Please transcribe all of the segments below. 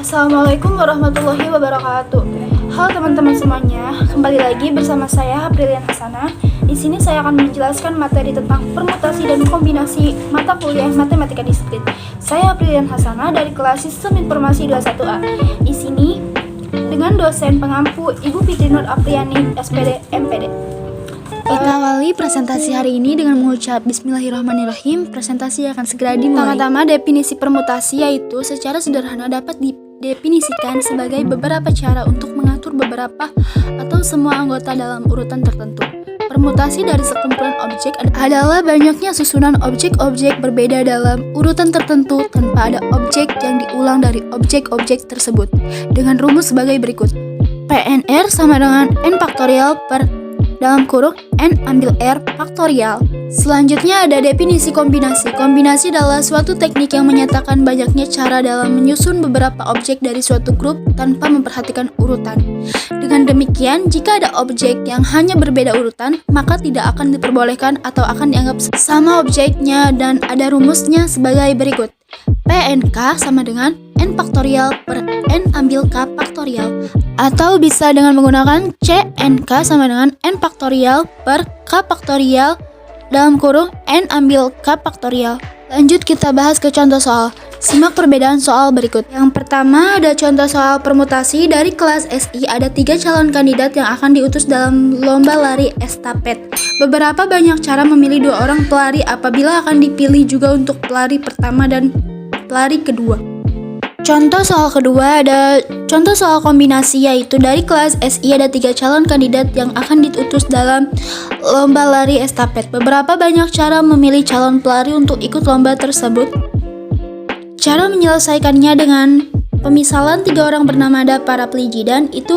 Assalamualaikum warahmatullahi wabarakatuh. Halo teman-teman semuanya, kembali lagi bersama saya Aprilian Hasanah. Di sini saya akan menjelaskan materi tentang permutasi dan kombinasi mata kuliah matematika diskrit. Saya Aprilian Hasanah dari kelas Sistem Informasi 21A. Di sini dengan dosen pengampu Ibu Fitri Nur Apriani, SPD, MPD. Kita awali presentasi hari ini dengan mengucap Bismillahirrahmanirrahim. Presentasi akan segera dimulai. Pertama-tama, definisi permutasi yaitu secara sederhana dapat didefinisikan sebagai beberapa cara untuk mengatur beberapa atau semua anggota dalam urutan tertentu. Permutasi dari sekumpulan objek adalah banyaknya susunan objek-objek berbeda dalam urutan tertentu tanpa ada objek yang diulang dari objek-objek tersebut. Dengan rumus sebagai berikut. PNR sama dengan N faktorial per dalam kurung N ambil R faktorial. Selanjutnya ada definisi kombinasi. Kombinasi adalah suatu teknik yang menyatakan banyaknya cara dalam menyusun beberapa objek dari suatu grup tanpa memperhatikan urutan. Dengan demikian, jika ada objek yang hanya berbeda urutan, maka tidak akan diperbolehkan atau akan dianggap sama objeknya, dan ada rumusnya sebagai berikut. PNK sama dengan N faktorial per N ambil K faktorial, atau bisa dengan menggunakan CNK sama dengan N faktorial per K faktorial dalam kurung N ambil K faktorial. Lanjut kita bahas ke contoh soal. Simak perbedaan soal berikut. Yang pertama ada contoh soal permutasi dari kelas SI. Ada 3 calon kandidat yang akan diutus dalam lomba lari estafet. Beberapa banyak cara memilih 2 orang pelari apabila akan dipilih juga untuk pelari pertama dan pelari kedua. Contoh soal kedua ada contoh soal kombinasi, yaitu dari kelas SI ada 3 calon kandidat yang akan diutus dalam lomba lari estafet. Beberapa banyak cara memilih calon pelari untuk ikut lomba tersebut. Cara menyelesaikannya dengan pemisalan 3 orang bernama Dapa, Rapli, Jidan, itu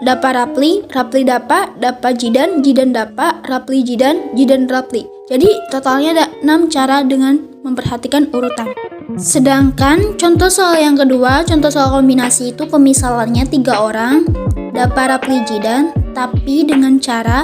Dapa Rapli, Rapli Dapa, Dapa Jidan, Jidan Dapa, Rapli Jidan, Jidan Rapli. Jadi totalnya ada 6 cara dengan memperhatikan urutan. Sedangkan contoh soal yang kedua, contoh soal kombinasi itu pemisalannya 3 orang Dapa, Rapli, Jidan, tapi dengan cara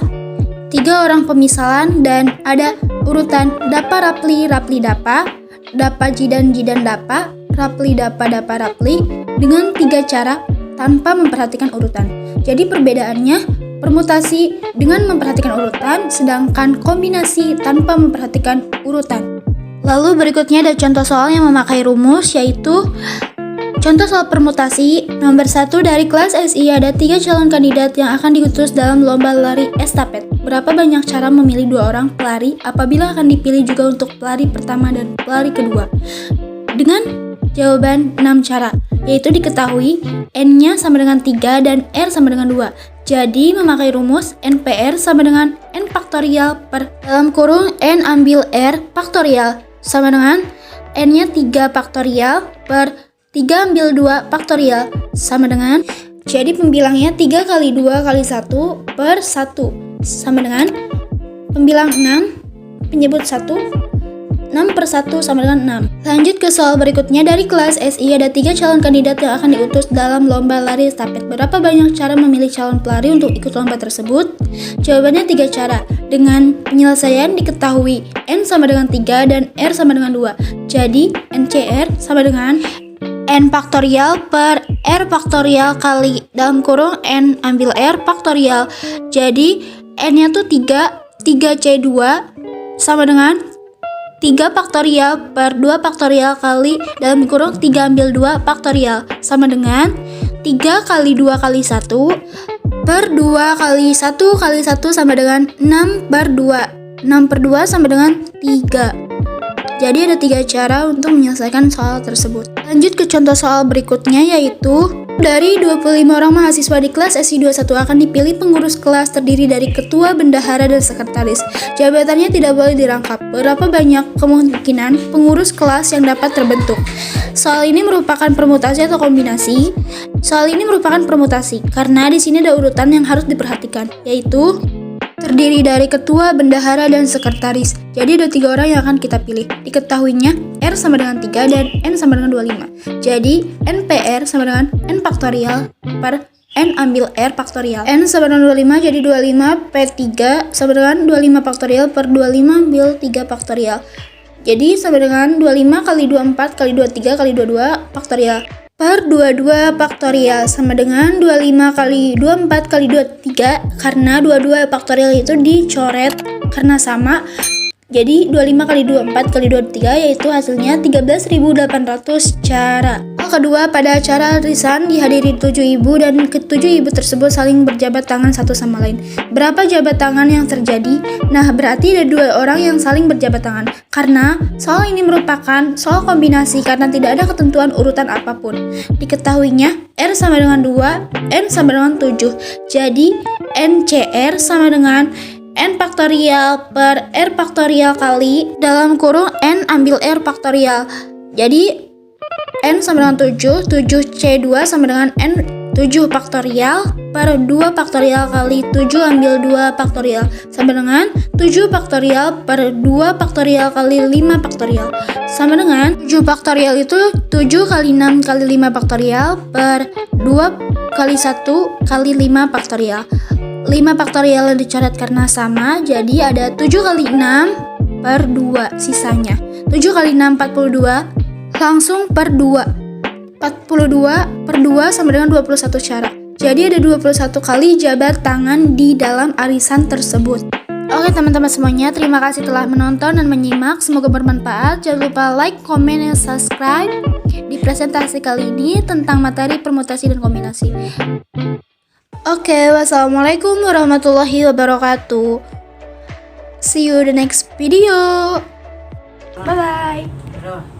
3 orang pemisalan dan ada urutan Dapa, Rapli, Rapli Dapa, Dapa Jidan, Jidan Dapa, Rapli Dapa, Dapa Rapli, dengan 3 cara tanpa memperhatikan urutan. Jadi perbedaannya permutasi dengan memperhatikan urutan, sedangkan kombinasi tanpa memperhatikan urutan. Lalu berikutnya ada contoh soal yang memakai rumus, yaitu contoh soal permutasi nomor 1 dari kelas SI. Ada 3 calon kandidat yang akan diutus dalam lomba lari estafet. Berapa banyak cara memilih 2 orang pelari apabila akan dipilih juga untuk pelari pertama dan pelari kedua? Dengan jawaban 6 cara, yaitu diketahui N-nya sama dengan 3 dan R sama dengan 2. Jadi memakai rumus NPR sama dengan N faktorial per dalam kurung N ambil R faktorial sama dengan N-nya 3 faktorial per 3 ambil 2 faktorial sama dengan, jadi pembilangnya 3 kali 2 kali 1 per 1 sama dengan pembilang 6 penyebut 1, 6 per 1 sama dengan 6. Lanjut ke soal berikutnya. Dari kelas SI ada 3 calon kandidat yang akan diutus dalam lomba lari estafet. Berapa banyak cara memilih calon pelari untuk ikut lomba tersebut? Jawabannya 3 cara. Dengan penyelesaian diketahui N sama dengan 3 dan R sama dengan 2. Jadi NCR sama dengan N faktorial per R faktorial kali dalam kurung N ambil R faktorial. Jadi N-nya tuh 3C2 sama dengan 3 faktorial per 2 faktorial kali dalam kurung 3 ambil 2 faktorial sama dengan 3 kali 2 kali 1 per 2 kali 1 kali 1 sama dengan 6 per 2. 6 per 2 sama dengan 3. Jadi ada 3 cara untuk menyelesaikan soal tersebut. Lanjut ke contoh soal berikutnya, yaitu dari 25 orang mahasiswa di kelas SI21 akan dipilih pengurus kelas terdiri dari ketua, bendahara, dan sekretaris. Jabatannya tidak boleh dirangkap. Berapa banyak kemungkinan pengurus kelas yang dapat terbentuk? Soal ini merupakan permutasi atau kombinasi? Soal ini merupakan permutasi karena di sini ada urutan yang harus diperhatikan, yaitu terdiri dari ketua, bendahara, dan sekretaris. Jadi ada 3 orang yang akan kita pilih. Diketahuinya R sama dengan 3 dan N sama dengan 25. Jadi NPR sama dengan N faktorial per N ambil R faktorial. N sama dengan 25, jadi 25 P3 sama dengan 25 faktorial per 25 ambil 3 faktorial. Jadi sama dengan 25 kali 24 kali 23 kali 22 faktorial. per 22 faktorial sama dengan 25 kali 24 kali 23, karena 22 faktorial itu dicoret karena sama. Jadi 25 kali 24 kali 23 yaitu hasilnya 13.800 cara. Kedua, pada acara arisan dihadiri 7 ibu dan ke-7 ibu tersebut saling berjabat tangan satu sama lain. Berapa jabat tangan yang terjadi? Nah, berarti ada 2 orang yang saling berjabat tangan. Karena soal ini merupakan soal kombinasi karena tidak ada ketentuan urutan apapun. Diketahuinya R sama dengan 2, N sama dengan 7. Jadi NCR sama dengan N faktorial per R faktorial kali dalam kurung N ambil R faktorial. Jadi N sama dengan 7, 7C2 sama dengan N 7 faktorial per 2 faktorial kali 7 ambil 2 faktorial sama dengan 7 faktorial per 2 faktorial kali 5 faktorial sama dengan 7 faktorial itu 7 kali 6 kali 5 faktorial per 2 kali 1 kali 5 faktorial. 5 faktorial dicoret karena sama, jadi ada 7 kali 6 per 2 sisanya. 7 kali 6 42 langsung per 2. 42 per 2 sama dengan 21 cara. Jadi ada 21 kali jabat tangan di dalam arisan tersebut. Oke teman-teman semuanya, terima kasih telah menonton dan menyimak. Semoga bermanfaat. Jangan lupa like, komen, dan subscribe di presentasi kali ini tentang materi permutasi dan kombinasi. Oke, wassalamualaikum warahmatullahi wabarakatuh. See you the next video. Bye-bye.